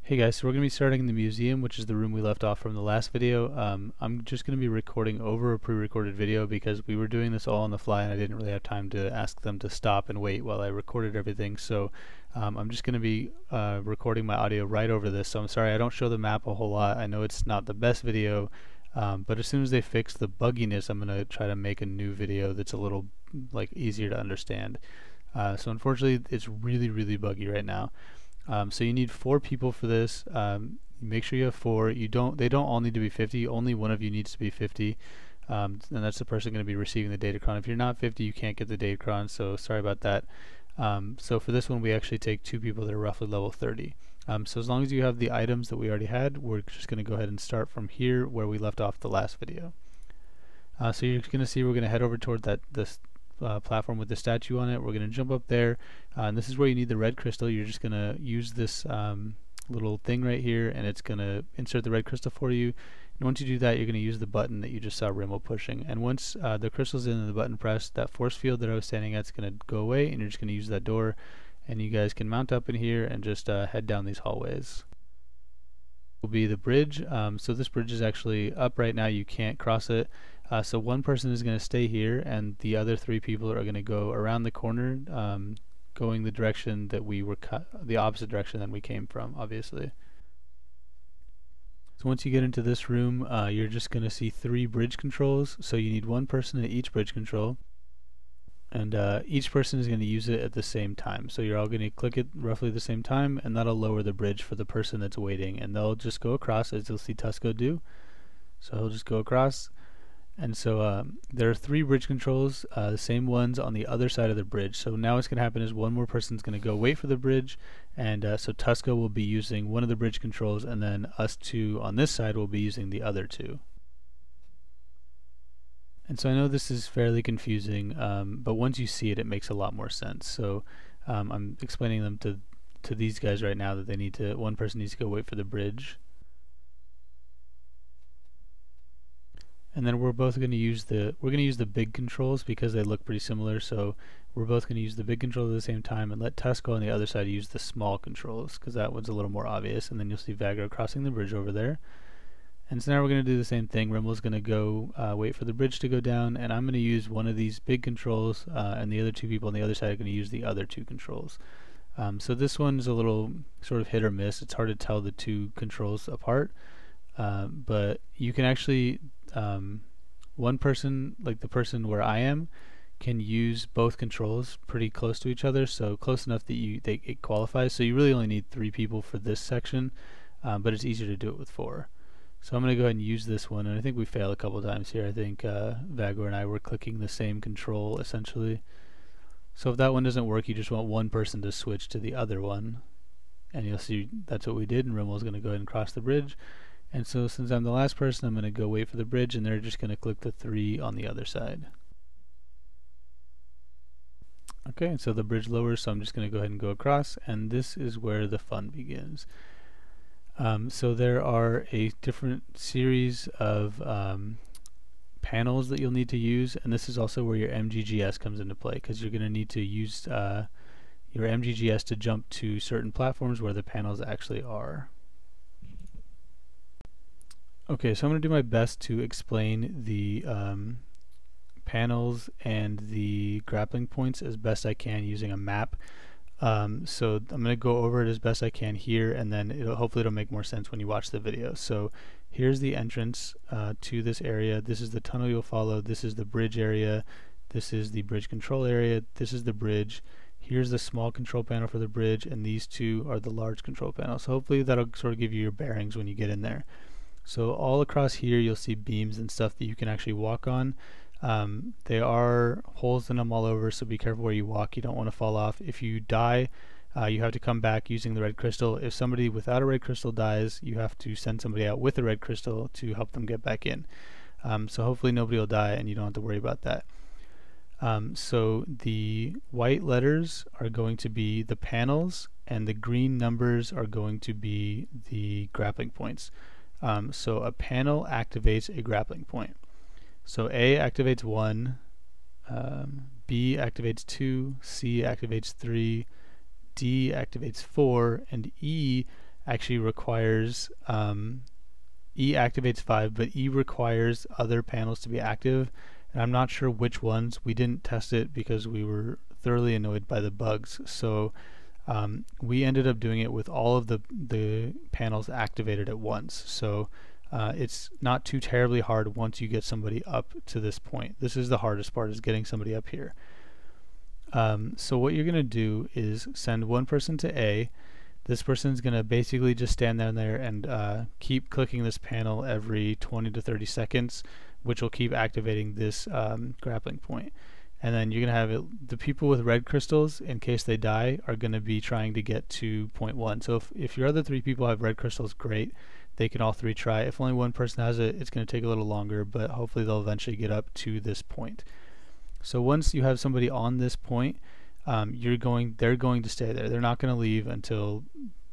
Hey guys, so we're going to be starting in the museum, which is the room we left off from the last video. I'm just going to be recording over a pre-recorded video because we were doing this all on the fly and I didn't really have time to ask them to stop and wait while I recorded everything. So I'm just going to be recording my audio right over this. So I'm sorry I don't show the map a whole lot. I know it's not the best video, but as soon as they fix the bugginess, I'm going to try to make a new video that's a little easier to understand. So unfortunately, it's really buggy right now. So you need 4 people for this. Make sure you have 4. They don't all need to be 50. Only one of you needs to be 50, and that's the person going to be receiving the Datacron. If you're not 50, you can't get the Datacron. So sorry about that. So for this one, we actually take 2 people that are roughly level 30. So as long as you have the items that we already had, we're just going to go ahead and start from here where we left off the last video. So you're going to see we're going to head over toward this platform with the statue on it. We're going to jump up there, and this is where you need the red crystal. You're just going to use this little thing right here, and it's going to insert the red crystal for you. And once you do that, you're going to use the button that you just saw Rimmel pushing. And once the crystal's in and the button pressed, that force field that I was standing at is going to go away, and you're just going to use that door. And you guys can mount up in here and just head down these hallways. Will be the bridge. So this bridge is actually up right now. You can't cross it. So one person is going to stay here, and the other 3 people are going to go around the corner, going the direction that we were the opposite direction than we came from, obviously. So once you get into this room, you're just going to see 3 bridge controls. So you need 1 person at each bridge control, and each person is going to use it at the same time. So you're all going to click it roughly at the same time, and that'll lower the bridge for the person that's waiting, and they'll just go across, as you'll see Tusco do. So he'll just go across. And so there are 3 bridge controls, the same ones on the other side of the bridge. So now what's going to happen is one more person's going to go wait for the bridge, and so Tusco will be using one of the bridge controls, and then us 2 on this side will be using the other 2. And so I know this is fairly confusing, but once you see it, it makes a lot more sense. So I'm explaining them to these guys right now that they need to. One person needs to go wait for the bridge. And then we're both going to use the big controls because they look pretty similar. So we're both going to use the big controls at the same time and let Tusco on the other side use the small controls because that one's a little more obvious. And then you'll see Vagro crossing the bridge over there. And so now we're going to do the same thing. Rimmel's going to go wait for the bridge to go down, and I'm going to use one of these big controls, and the other 2 people on the other side are going to use the other 2 controls. So this one's a little sort of hit or miss. It's hard to tell the 2 controls apart, but you can actually one person, like the person where I am, can use both controls pretty close to each other, so close enough that it qualifies. So you really only need 3 people for this section, but it's easier to do it with 4. So I'm going to go ahead and use this one, and I think we failed a couple times here. I think Vagor and I were clicking the same control essentially. So if that one doesn't work, you just want one person to switch to the other one, and you'll see that's what we did, and Rimmel's going to go ahead and cross the bridge. And so since I'm the last person, I'm going to go wait for the bridge, and they're just going to click the 3 on the other side. Okay, and so the bridge lowers, so I'm just going to go ahead and go across, and this is where the fun begins. So there are a different series of panels that you'll need to use, and this is also where your MGGS comes into play, because you're going to need to use your MGGS to jump to certain platforms where the panels actually are. Okay, so I'm going to do my best to explain the panels and the grappling points as best I can using a map. So I'm going to go over it as best I can here, and then hopefully it'll make more sense when you watch the video. So here's the entrance to this area. This is the tunnel you'll follow. This is the bridge area. This is the bridge control area. This is the bridge. Here's the small control panel for the bridge, and these 2 are the large control panels. So hopefully that'll sort of give you your bearings when you get in there. So all across here you'll see beams and stuff that you can actually walk on. There are holes in them all over, so be careful where you walk. You don't want to fall off. If you die, you have to come back using the red crystal. If somebody without a red crystal dies, you have to send somebody out with a red crystal to help them get back in. So hopefully nobody will die and you don't have to worry about that. So the white letters are going to be the panels, and the green numbers are going to be the grappling points. So a panel activates a grappling point. So A activates 1, B activates 2, C activates 3, D activates 4, and E actually requires E activates 5, but E requires other panels to be active, and I'm not sure which ones. We didn't test it because we were thoroughly annoyed by the bugs, so we ended up doing it with all of the panels activated at once. So it's not too terribly hard once you get somebody up to this point. This is the hardest part, is getting somebody up here. So what you're going to do is send one person to A. This person's going to basically just stand down there and keep clicking this panel every 20 to 30 seconds, which will keep activating this grappling point. And then you're going to have the people with red crystals, in case they die, are going to be trying to get to point 1. So if your other 3 people have red crystals, great. They can all 3 try. If only one person has it, it's going to take a little longer, but hopefully they'll eventually get up to this point. So once you have somebody on this point, they're going to stay there. They're not going to leave until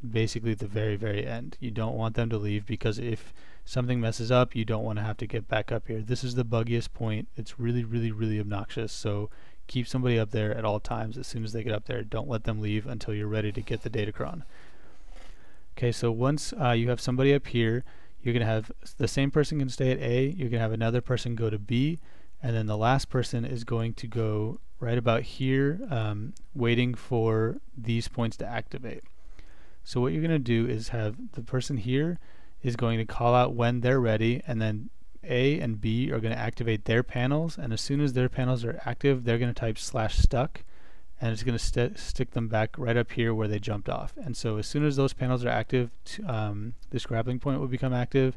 basically the very, very end. You don't want them to leave, because if something messes up, you don't want to have to get back up here. This is the buggiest point. It's really, really, really obnoxious. So keep somebody up there at all times. As soon as they get up there, don't let them leave until you're ready to get the Datacron. Okay, so once you have somebody up here, you're going to have the same person can stay at A, you're going to have another person go to B, and then the last person is going to go right about here, waiting for these points to activate. So what you're going to do is have the person here is going to call out when they're ready, and then A and B are going to activate their panels, and as soon as their panels are active, they're going to type /stuck, and it's going to stick them back right up here where they jumped off. And so as soon as those panels are active, this grappling point will become active,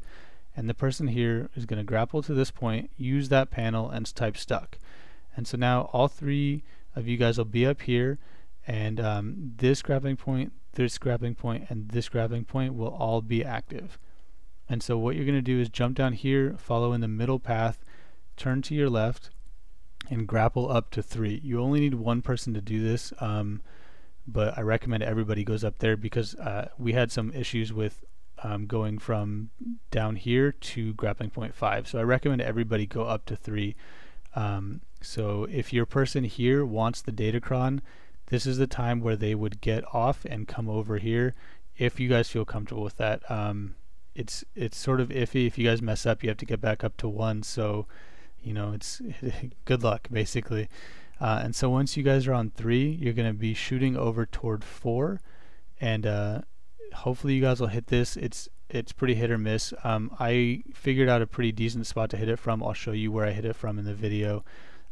and the person here is going to grapple to this point, use that panel, and type stuck. And so now all 3 of you guys will be up here, and this grappling point, and this grappling point will all be active. And so what you're going to do is jump down here, follow in the middle path, turn to your left, and grapple up to 3. You only need one person to do this, but I recommend everybody goes up there, because we had some issues with going from down here to grappling point 5. So I recommend everybody go up to 3. So if your person here wants the Datacron, this is the time where they would get off and come over here, if you guys feel comfortable with that. It's sort of iffy. If you guys mess up, you have to get back up to 1, so you know, it's good luck basically. And so once you guys are on 3, you're going to be shooting over toward 4, and hopefully you guys will hit this. It's pretty hit or miss. I figured out a pretty decent spot to hit it from. I'll show you where I hit it from in the video.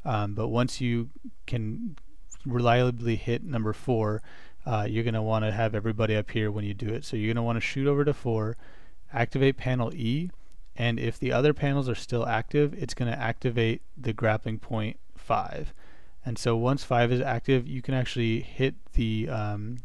But once you can reliably hit number 4, you're going to want to have everybody up here when you do it. So you're going to want to shoot over to 4, activate panel E, and if the other panels are still active, it's going to activate the grappling point 5. And so once 5 is active, you can actually hit the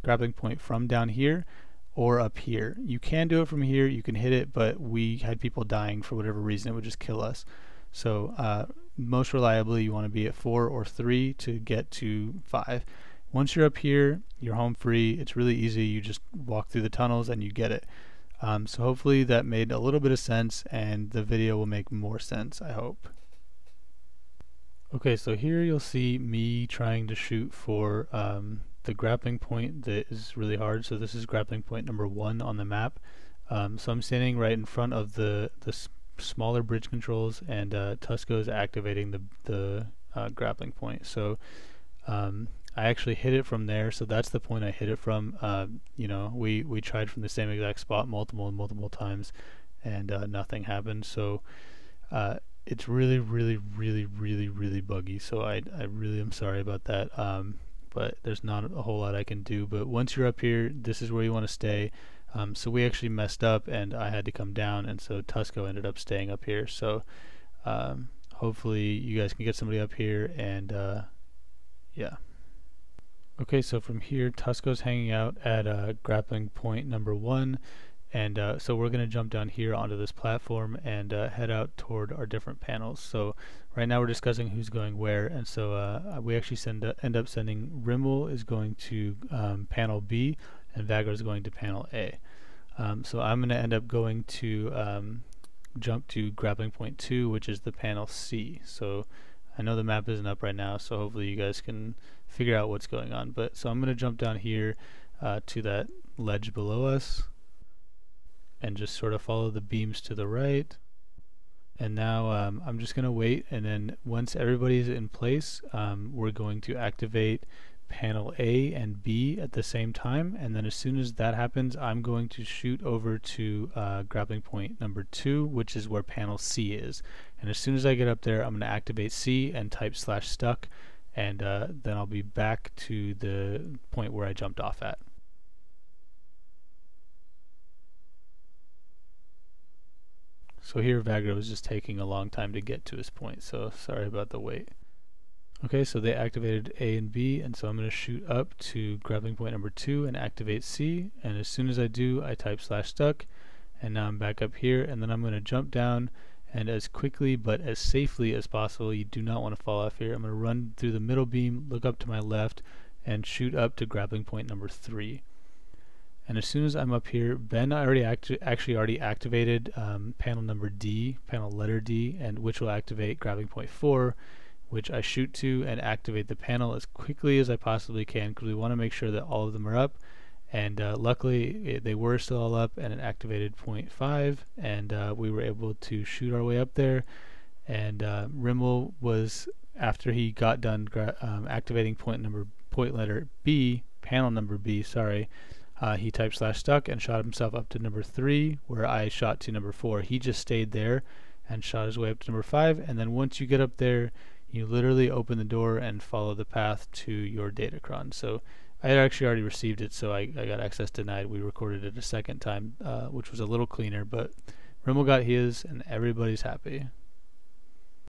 grappling point from down here or up here. You can do it from here, you can hit it, but we had people dying for whatever reason. It would just kill us. So most reliably, you want to be at 4 or 3 to get to 5. Once you're up here, you're home free. It's really easy. You just walk through the tunnels and you get it. So hopefully that made a little bit of sense, and the video will make more sense, I hope. Okay, so here you'll see me trying to shoot for the grappling point that is really hard. So this is grappling point number 1 on the map. So I'm standing right in front of the smaller bridge controls, and Tusco is activating the grappling point. So I actually hit it from there, so that's the point I hit it from. You know, we tried from the same exact spot multiple times, and nothing happened. So it's really buggy. So I really am sorry about that. But there's not a whole lot I can do. But once you're up here, this is where you want to stay. So we actually messed up, and I had to come down, and so Tusco ended up staying up here. So hopefully you guys can get somebody up here, and yeah. Okay, so from here, Tusco's hanging out at grappling point number 1, and so we're going to jump down here onto this platform and head out toward our different panels. So right now we're discussing who's going where, and so we actually end up sending Rimmel is going to panel B, and Vagar is going to panel A. So I'm going to end up going to jump to grappling point 2, which is the panel C. So I know the map isn't up right now, so hopefully you guys can figure out what's going on. But so I'm going to jump down here to that ledge below us. and just sort of follow the beams to the right. And now I'm just going to wait, and then once everybody's in place, we're going to activate panel A and B at the same time, and then as soon as that happens, I'm going to shoot over to grappling point number 2, which is where panel C is. And as soon as I get up there, I'm going to activate C and type /stuck, and then I'll be back to the point where I jumped off at. So here Vagro was just taking a long time to get to his point, so sorry about the wait. Okay, so they activated A and B, and so I'm going to shoot up to grappling point number 2 and activate C, and as soon as I do, I type /stuck, and now I'm back up here, and then I'm going to jump down, and as quickly but as safely as possible, you do not want to fall off here. I'm going to run through the middle beam, look up to my left, and shoot up to grappling point number 3. And as soon as I'm up here, Ben actually already activated panel number D, panel letter D, and which will activate grappling point 4, which I shoot to and activate the panel as quickly as I possibly can, because we want to make sure that all of them are up. And luckily they were still all up, and it activated point 5, and we were able to shoot our way up there. And Rimmel was, after he got done activating point letter B, panel number B, sorry, he typed /stuck and shot himself up to number 3, where I shot to number 4. He just stayed there and shot his way up to number 5, and then once you get up there, you literally open the door and follow the path to your Datacron. So I had actually already received it, so I got access denied. We recorded it a second time, which was a little cleaner, but Rimmel got his, and everybody's happy.